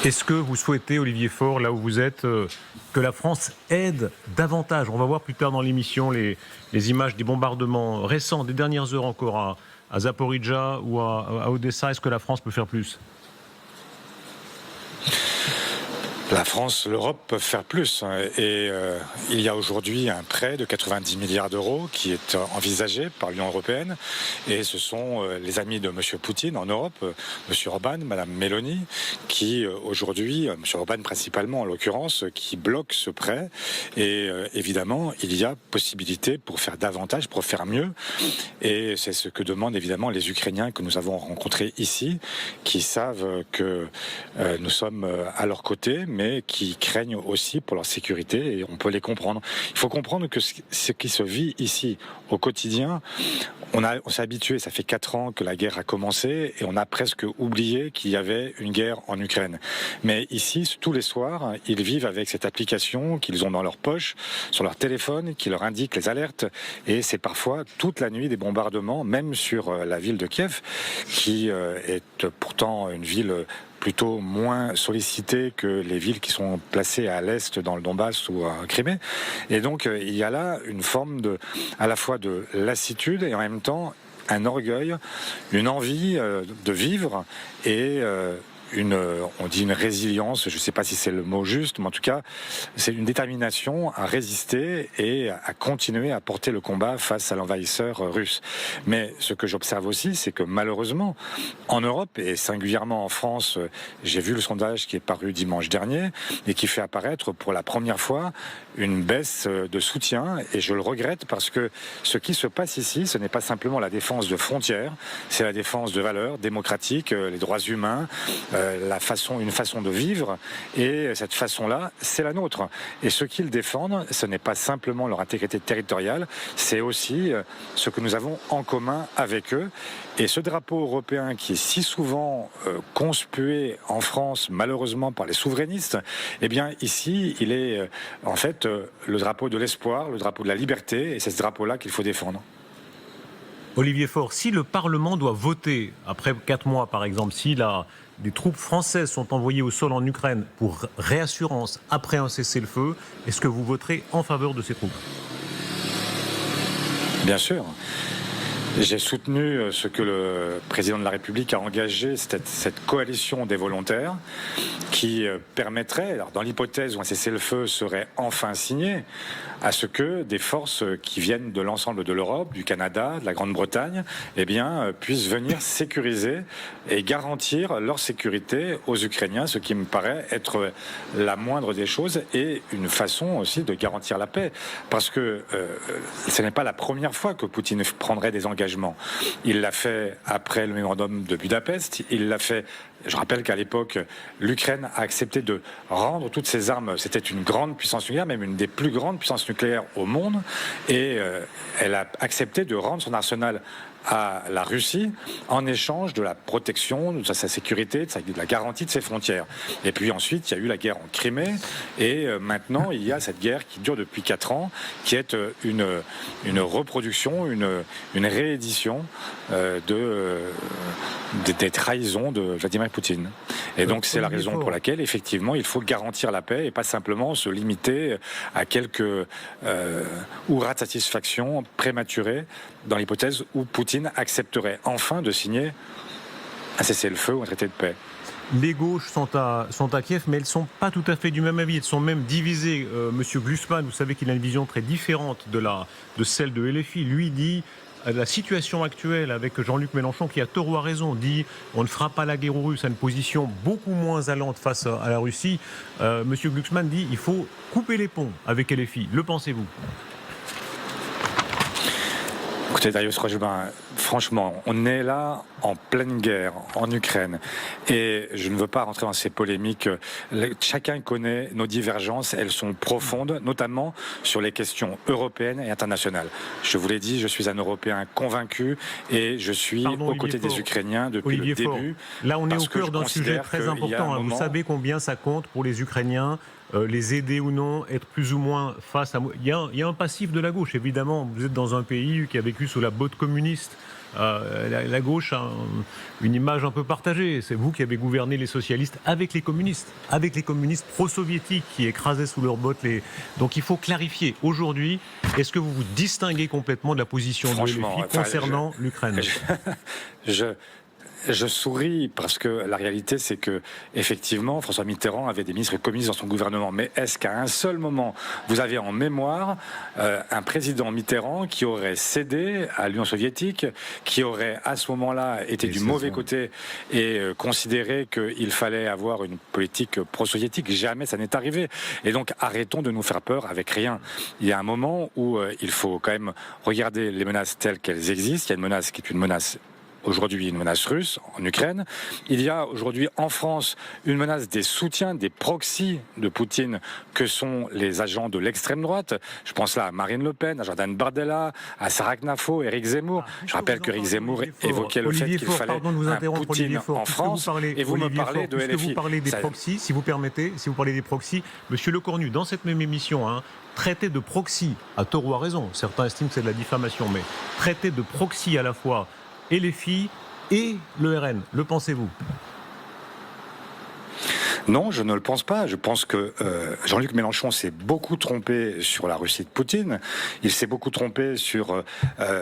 Est-ce que vous souhaitez, Olivier Faure, là où vous êtes, que la France aide davantage? On va voir plus tard dans l'émission les images des bombardements récents, des dernières heures encore à Zaporizhzhia ou à Odessa. Est-ce que la France peut faire plus? La France, l'Europe peuvent faire plus. Et il y a aujourd'hui un prêt de 90 milliards d'euros qui est envisagé par l'Union européenne. Et ce sont les amis de M. Poutine en Europe, M. Orban, Mme Meloni, qui aujourd'hui, M. Orban principalement en l'occurrence, qui bloquent ce prêt. Et évidemment, il y a possibilité pour faire davantage, pour faire mieux. Et c'est ce que demandent évidemment les Ukrainiens que nous avons rencontrés ici, qui savent que nous sommes à leur côté, mais qui craignent aussi pour leur sécurité, et on peut les comprendre. Il faut comprendre que ce qui se vit ici au quotidien, on s'est habitué, ça fait 4 ans que la guerre a commencé, et on a presque oublié qu'il y avait une guerre en Ukraine. Mais ici, tous les soirs, ils vivent avec cette application qu'ils ont dans leur poche, sur leur téléphone, qui leur indique les alertes, et c'est parfois toute la nuit des bombardements, même sur la ville de Kiev, qui est pourtant une ville plutôt moins sollicitée que les villes qui sont placées à l'est dans le Donbass ou à Crimée. Et donc il y a là une forme à la fois de lassitude et en même temps un orgueil, une envie de vivre et on dit une résilience, je ne sais pas si c'est le mot juste, mais en tout cas, c'est une détermination à résister et à continuer à porter le combat face à l'envahisseur russe. Mais ce que j'observe aussi, c'est que malheureusement, en Europe et singulièrement en France, j'ai vu le sondage qui est paru dimanche dernier et qui fait apparaître pour la première fois une baisse de soutien, et je le regrette parce que ce qui se passe ici, ce n'est pas simplement la défense de frontières, c'est la défense de valeurs démocratiques, les droits humains, une façon de vivre, et cette façon-là, c'est la nôtre. Et ce qu'ils défendent, ce n'est pas simplement leur intégrité territoriale, c'est aussi ce que nous avons en commun avec eux. Et ce drapeau européen qui est si souvent conspué en France, malheureusement par les souverainistes, eh bien ici, il est en fait le drapeau de l'espoir, le drapeau de la liberté, et c'est ce drapeau-là qu'il faut défendre. Olivier Faure, si le Parlement doit voter, après 4 mois par exemple, si des troupes françaises sont envoyées au sol en Ukraine pour réassurance après un cessez-le-feu, est-ce que vous voterez en faveur de ces troupes? Bien sûr. J'ai soutenu ce que le président de la République a engagé, cette coalition des volontaires qui permettrait, alors dans l'hypothèse où un cessez-le-feu serait enfin signé, à ce que des forces qui viennent de l'ensemble de l'Europe, du Canada, de la Grande-Bretagne, eh bien, puissent venir sécuriser et garantir leur sécurité aux Ukrainiens, ce qui me paraît être la moindre des choses et une façon aussi de garantir la paix. Parce que ce n'est pas la première fois que Poutine prendrait des engagements. Il l'a fait après le mémorandum de Budapest, il l'a fait. Je rappelle qu'à l'époque, l'Ukraine a accepté de rendre toutes ses armes. C'était une grande puissance nucléaire, même une des plus grandes puissances nucléaires au monde. Et elle a accepté de rendre son arsenal à la Russie en échange de la protection de sa sécurité, de la garantie de ses frontières. Et puis ensuite, il y a eu la guerre en Crimée, et maintenant, il y a cette guerre qui dure depuis 4 ans, qui est une reproduction, une réédition des trahisons de Vladimir Poutine. Et donc, c'est la raison pour laquelle, effectivement, il faut garantir la paix et pas simplement se limiter à quelques hurrahs de satisfaction prématurés dans l'hypothèse où Poutine accepterait enfin de signer un cessez-le-feu ou un traité de paix. Les gauches sont à Kiev, mais elles ne sont pas tout à fait du même avis. Elles sont même divisées. Monsieur Glucksmann, vous savez qu'il a une vision très différente de celle de LFI. Lui dit la situation actuelle avec Jean-Luc Mélenchon, qui a tort ou a raison, dit on ne fera pas la guerre aux Russes, a une position beaucoup moins allante face à la Russie. Monsieur Glucksmann dit il faut couper les ponts avec LFI. Le pensez-vous? Écoutez, Darius Rojban, franchement, on est là en pleine guerre en Ukraine et je ne veux pas rentrer dans ces polémiques. Chacun connaît nos divergences, elles sont profondes, notamment sur les questions européennes et internationales. Je vous l'ai dit, je suis un Européen convaincu et je suis aux côtés des Ukrainiens depuis le début. Là, on est au cœur d'un sujet très important. Vous savez combien ça compte pour les Ukrainiens, les aider ou non, être plus ou moins face à... Il y a un passif de la gauche, évidemment. Vous êtes dans un pays qui a vécu sous la botte communiste La gauche a une image un peu partagée. C'est vous qui avez gouverné les socialistes avec les communistes pro-soviétiques qui écrasaient sous leurs bottes les... Donc il faut clarifier. Aujourd'hui, est-ce que vous vous distinguez complètement de la position de LFI concernant l'Ukraine ? Je souris parce que la réalité, c'est que effectivement, François Mitterrand avait des ministres communistes dans son gouvernement. Mais est-ce qu'à un seul moment, vous avez en mémoire un président Mitterrand qui aurait cédé à l'Union soviétique, qui aurait à ce moment-là été du mauvais côté et considéré qu'il fallait avoir une politique pro-soviétique? Jamais ça n'est arrivé. Et donc arrêtons de nous faire peur avec rien. Il y a un moment où il faut quand même regarder les menaces telles qu'elles existent. Il y a une menace qui est une menace aujourd'hui, une menace russe en Ukraine. Il y a aujourd'hui en France une menace des soutiens, des proxys de Poutine que sont les agents de l'extrême droite. Je pense là à Marine Le Pen, à Jordan Bardella, à Sarah Knafo, Éric Zemmour. Je rappelle que Éric Zemmour évoquait le fait qu'il fallait un Poutine en France et vous me parlez de LFI. Vous parlez des proxys, si vous permettez, si vous parlez des proxys, Monsieur Lecornu, dans cette même émission, traité de proxy, à tort ou à raison, certains estiment que c'est de la diffamation, mais traité de proxy à la fois LFI et le RN. Le pensez-vous ? Non, je ne le pense pas. Je pense que Jean-Luc Mélenchon s'est beaucoup trompé sur la Russie de Poutine. Il s'est beaucoup trompé sur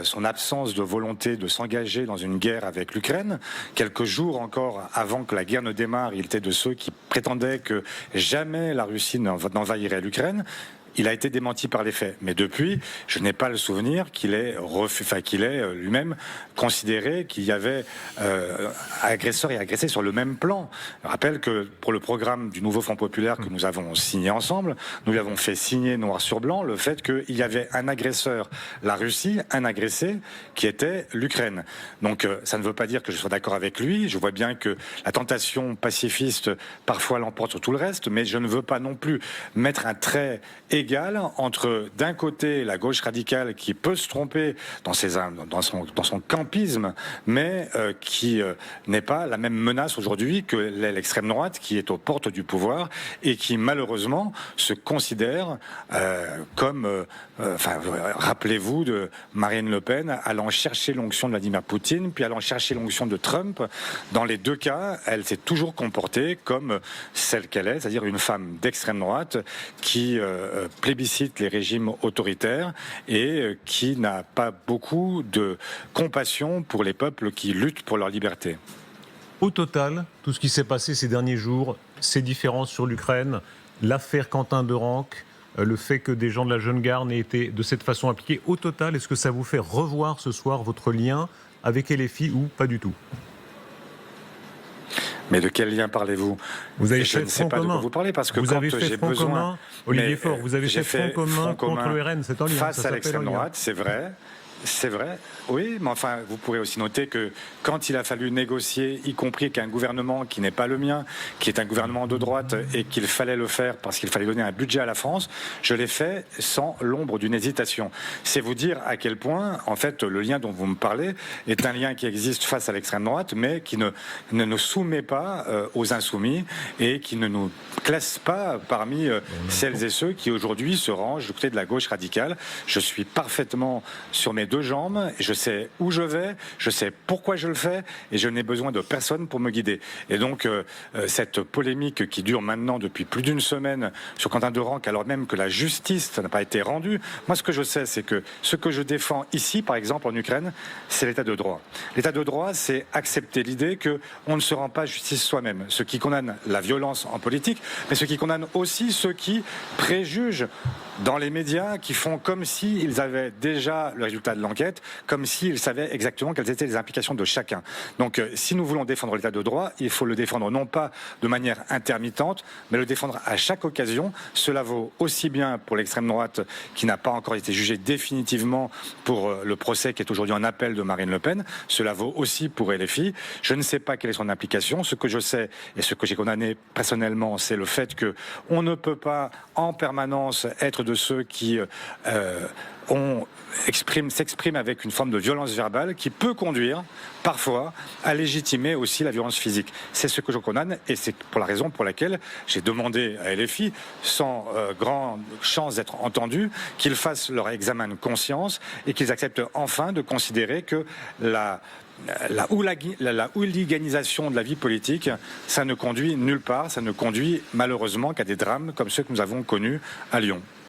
son absence de volonté de s'engager dans une guerre avec l'Ukraine. Quelques jours encore avant que la guerre ne démarre, il était de ceux qui prétendaient que jamais la Russie n'envahirait l'Ukraine. Il a été démenti par les faits. Mais depuis, je n'ai pas le souvenir qu'il ait lui-même considéré qu'il y avait agresseur et agressé sur le même plan. Je rappelle que pour le programme du nouveau Front Populaire que nous avons signé ensemble, nous lui avons fait signer noir sur blanc le fait qu'il y avait un agresseur, la Russie, un agressé qui était l'Ukraine. Donc ça ne veut pas dire que je sois d'accord avec lui. Je vois bien que la tentation pacifiste parfois l'emporte sur tout le reste, mais je ne veux pas non plus mettre un trait égal entre d'un côté la gauche radicale qui peut se tromper dans son campisme, mais qui n'est pas la même menace aujourd'hui que l'extrême droite qui est aux portes du pouvoir et qui malheureusement se considère comme rappelez-vous de Marine Le Pen allant chercher l'onction de Vladimir Poutine puis allant chercher l'onction de Trump. Dans les deux cas, elle s'est toujours comportée comme celle qu'elle est, c'est-à-dire une femme d'extrême droite qui plébiscite les régimes autoritaires et qui n'a pas beaucoup de compassion pour les peuples qui luttent pour leur liberté. Au total, tout ce qui s'est passé ces derniers jours, ces différences sur l'Ukraine, l'affaire Quentin Derenque, le fait que des gens de la jeune garde aient été de cette façon impliqués, au total, est-ce que ça vous fait revoir ce soir votre lien avec LFI ou pas du tout ? Mais de quel lien parlez-vous ? Vous avez Je fait ne sais front pas de commun. quoi vous parlez parce que vous quand avez fait j'ai front besoin, commun, Olivier Faure, vous avez fait front commun contre le RN, c'est un lien. Face à l'extrême droite, c'est vrai. C'est vrai, oui, mais enfin, vous pourrez aussi noter que quand il a fallu négocier, y compris qu'un gouvernement qui n'est pas le mien, qui est un gouvernement de droite, et qu'il fallait le faire parce qu'il fallait donner un budget à la France, je l'ai fait sans l'ombre d'une hésitation. C'est vous dire à quel point, en fait, le lien dont vous me parlez est un lien qui existe face à l'extrême droite, mais qui ne nous soumet pas aux insoumis et qui ne nous classe pas parmi celles et ceux qui aujourd'hui se rangent du côté de la gauche radicale. Je suis parfaitement sur mes deux jambes, je sais où je vais, je sais pourquoi je le fais et je n'ai besoin de personne pour me guider. Et donc cette polémique qui dure maintenant depuis plus d'une semaine sur Quentin Derenque, alors même que la justice n'a pas été rendue, moi ce que je sais c'est que ce que je défends ici par exemple en Ukraine, c'est l'état de droit. L'état de droit, c'est accepter l'idée qu'on ne se rend pas justice soi-même, ce qui condamne la violence en politique, mais ce qui condamne aussi ceux qui préjugent dans les médias, qui font comme s'ils avaient déjà le résultat de l'enquête, comme s'ils savaient exactement quelles étaient les implications de chacun. Donc si nous voulons défendre l'état de droit, il faut le défendre non pas de manière intermittente, mais le défendre à chaque occasion. Cela vaut aussi bien pour l'extrême droite qui n'a pas encore été jugée définitivement pour le procès qui est aujourd'hui en appel de Marine Le Pen. Cela vaut aussi pour LFI. Je ne sais pas quelle est son implication. Ce que je sais et ce que j'ai condamné personnellement, c'est le fait qu'on ne peut pas en permanence être de ceux qui s'exprime avec une forme de violence verbale qui peut conduire parfois à légitimer aussi la violence physique. C'est ce que je condamne et c'est pour la raison pour laquelle j'ai demandé à LFI, sans grande chance d'être entendu, qu'ils fassent leur examen de conscience et qu'ils acceptent enfin de considérer que la hooliganisation de la vie politique, ça ne conduit nulle part, ça ne conduit malheureusement qu'à des drames comme ceux que nous avons connus à Lyon.